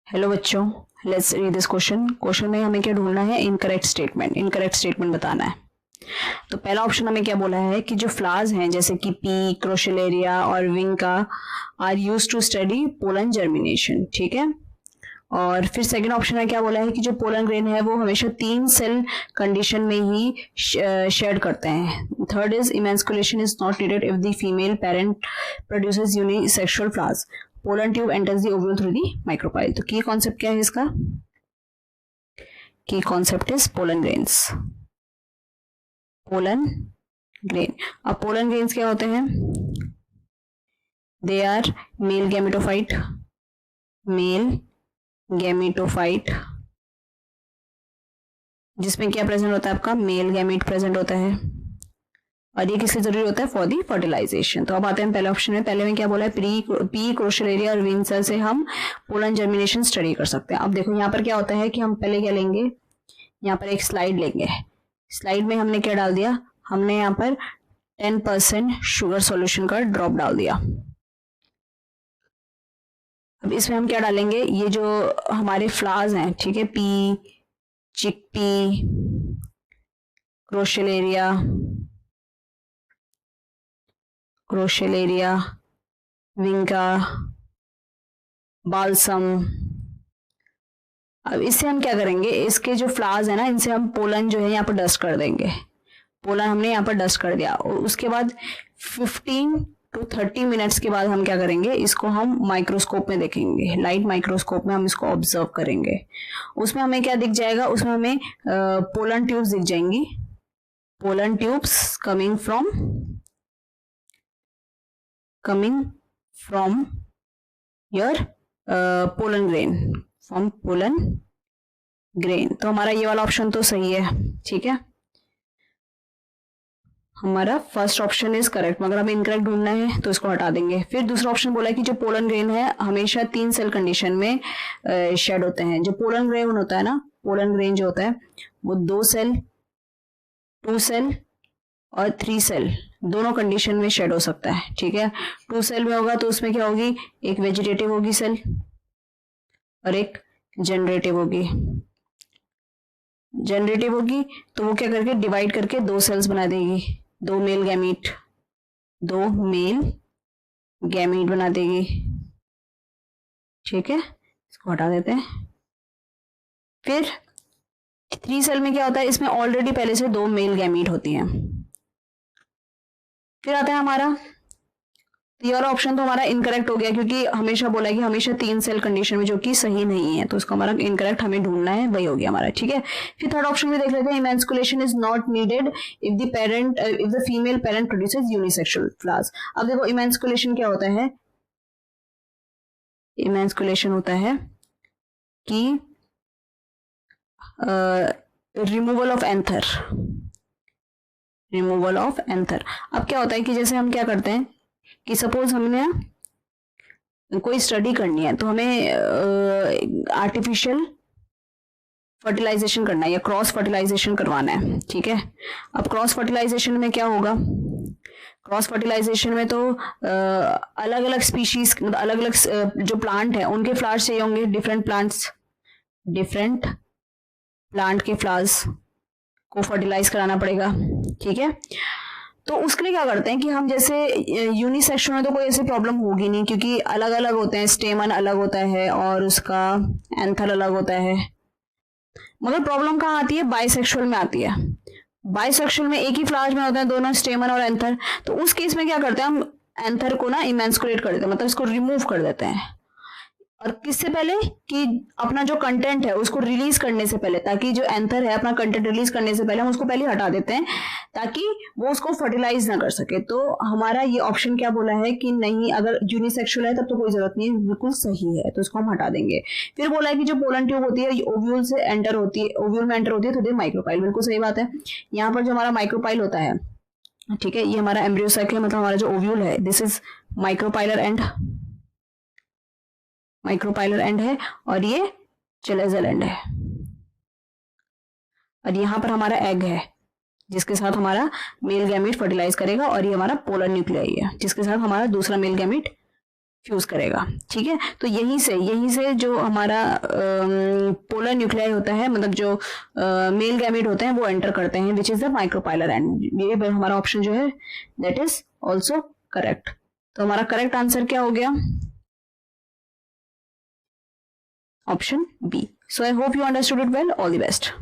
Hello बच्चों, let's read this question में हमें क्या ढूंढना है? इनकरेक्ट स्टेटमेंट बताना है। तो पहला ऑप्शन हमें क्या बोला है कि जो फ्लावर्स हैं जैसे कि पी, क्रोशेलेरिया और vinca are used to study pollen germination. ठीक है। और फिर सेकंड ऑप्शन में क्या बोला है कि जो पोलन ग्रेन है वो हमेशा 3 सेल कंडीशन में ही शेड करते हैं। Third is emasculation is not needed if the female parent produces unisexual flowers. Pollen tube enters the ovule through the micropyle. तो की कॉन्सेप्ट क्या है इसका? की concept is pollen grains. Pollen grain. अब पोलन ग्रेन्स क्या होते हैं? दे आर मेल गैमेटोफाइट, जिसमें क्या प्रेजेंट होता है? आपका मेल गैमेट प्रेजेंट होता है। और ये किससे जरूरी होता है? For the fertilisation. तो अब आते हैं पहले ऑप्शन में। पहले में क्या बोला है? पी, क्रोशेलेरिया और विंसा से हम पोलन जर्मिनेशन स्टडी कर सकते हैं। अब देखो यहाँ पर क्या होता है कि हम पहले क्या लेंगे, यहाँ पर एक स्लाइड लेंगे। स्लाइड में हमने क्या डाल दिया? हमने यहाँ पर 10% शुगर सॉल्यूशन का ड्रॉप डाल दिया। अब इसमें हम क्या डालेंगे? ये जो हमारे फ्लावर्स हैं, ठीक है, पी, चिकपी, क्रोशेलेरिया, विंका, बाल्सम। अब इससे हम क्या करेंगे? इसके जो फ्लावर्स है ना, इनसे हम पोलन जो है यहाँ पर डस्ट कर देंगे। पोलन हमने यहाँ पर डस्ट कर दिया और उसके बाद 15 to 30 मिनट्स के बाद हम क्या करेंगे? इसको हम माइक्रोस्कोप में देखेंगे, लाइट माइक्रोस्कोप में हम इसको ऑब्जर्व करेंगे। उसमें हमें क्या दिख जाएगा? उसमें हमें पोलन ट्यूब्स दिख जाएंगी। Pollen tubes coming from your pollen grain. तो हमारा ये वाला ऑप्शन तो सही है। ठीक है, हमारा फर्स्ट ऑप्शन इज करेक्ट। मगर हमें इनकरेक्ट ढूंढना है तो इसको हटा देंगे। फिर दूसरा ऑप्शन बोला है कि जो पोलन ग्रेन है हमेशा 3 सेल कंडीशन में शेड होते हैं। जो पोलन ग्रेन होता है ना, पोलन ग्रेन जो होता है वो 2 सेल, 2 सेल और 3 सेल दोनों कंडीशन में शेड हो सकता है। ठीक है, 2 सेल में होगा तो उसमें क्या होगी? एक वेजिटेटिव होगी सेल और एक जनरेटिव होगी। तो वो क्या करके डिवाइड करके 2 सेल्स बना देगी, 2 मेल गैमीट बना देगी। ठीक है, इसको हटा देते हैं। फिर 3 सेल में क्या होता है? इसमें ऑलरेडी पहले से 2 मेल गैमीट होती हैं। फिर आता है हमारा ये वाला ऑप्शन, तो हमारा इनकरेक्ट हो गया क्योंकि हमेशा बोला है कि हमेशा 3 सेल कंडीशन में, जो कि सही नहीं है। तो इसको हमारा इनकरेक्ट हमें ढूंढना है, वही हो गया हमारा। ठीक है, फिर थर्ड ऑप्शन में देख लेते हैं। Emasculation is not needed if the female parent produces unisexual flowers. अब देखो इमेंस्कुलेशन क्या होता है? इमेंस्कुलेशन होता है कि रिमूवल ऑफ एंथर। अब क्या होता है कि जैसे हम क्या करते हैं कि सपोज हमने कोई स्टडी करनी है तो हमें आर्टिफिशियल फर्टिलाइजेशन करना है या क्रॉस फर्टिलाइजेशन करवाना है। ठीक है, अब क्रॉस फर्टिलाइजेशन में क्या होगा? क्रॉस फर्टिलाइजेशन में तो अलग अलग स्पीशीज, अलग अलग जो प्लांट है उनके फ्लावर्स चाहिए होंगे। डिफरेंट प्लांट के फ्लावर्स को फर्टिलाइज कराना पड़ेगा। ठीक है, तो उसके लिए क्या करते हैं कि हम जैसे यूनिसेक्सुअल में तो कोई ऐसी प्रॉब्लम होगी नहीं क्योंकि अलग अलग होते हैं, स्टेमन अलग होता है और उसका एंथर अलग होता है। मगर प्रॉब्लम कहाँ आती है? बाइसेक्सुअल में आती है। बाइसेक्सुअल में एक ही फ्लावर में होते हैं दोनों, स्टेमन और एंथर। तो उस केस में क्या करते हैं? हम एंथर को ना इमेंस्कुलेट कर देते हैं, मतलब इसको रिमूव कर देते हैं। और किससे पहले? कि अपना जो कंटेंट है उसको रिलीज करने से पहले, ताकि जो एंथर है अपना कंटेंट रिलीज करने से पहले हम उसको पहले हटा देते हैं ताकि वो उसको फर्टिलाइज ना कर सके। तो हमारा ये ऑप्शन क्या बोला है कि नहीं, अगर यूनिसेक्सुअल है तब तो कोई जरूरत नहीं है, बिल्कुल सही है, तो इसको हम हटा देंगे। फिर बोला है कि जो पोलन ट्यूब होती है ओव्यूल में एंटर होती है थोड़ी माइक्रोपाइल। बिल्कुल सही बात है। यहाँ पर जो हमारा माइक्रोपाइल होता है, ठीक है, ये हमारा एम्ब्रियो साइक है, मतलब हमारा जो ओव्यूल है, दिस इज माइक्रोपाइलर एंड है और ये चलेजल एंड है। और यहाँ पर हमारा एग है जिसके साथ हमारा मेल गैमीट फर्टिलाइज करेगा और ये हमारा पोलर न्यूक्लियाई है जिसके साथ हमारा दूसरा मेल गैमीट फ्यूज करेगा। ठीक है, तो यहीं से जो हमारा पोलर न्यूक्लियाई होता है, मतलब जो मेल गैमेट होते हैं वो एंटर करते हैं, which is the micropylar and. ये हमारा ऑप्शन जो है दैट इज ऑल्सो करेक्ट। तो हमारा करेक्ट आंसर क्या हो गया? Option B. So I hope you understood it well. All the best.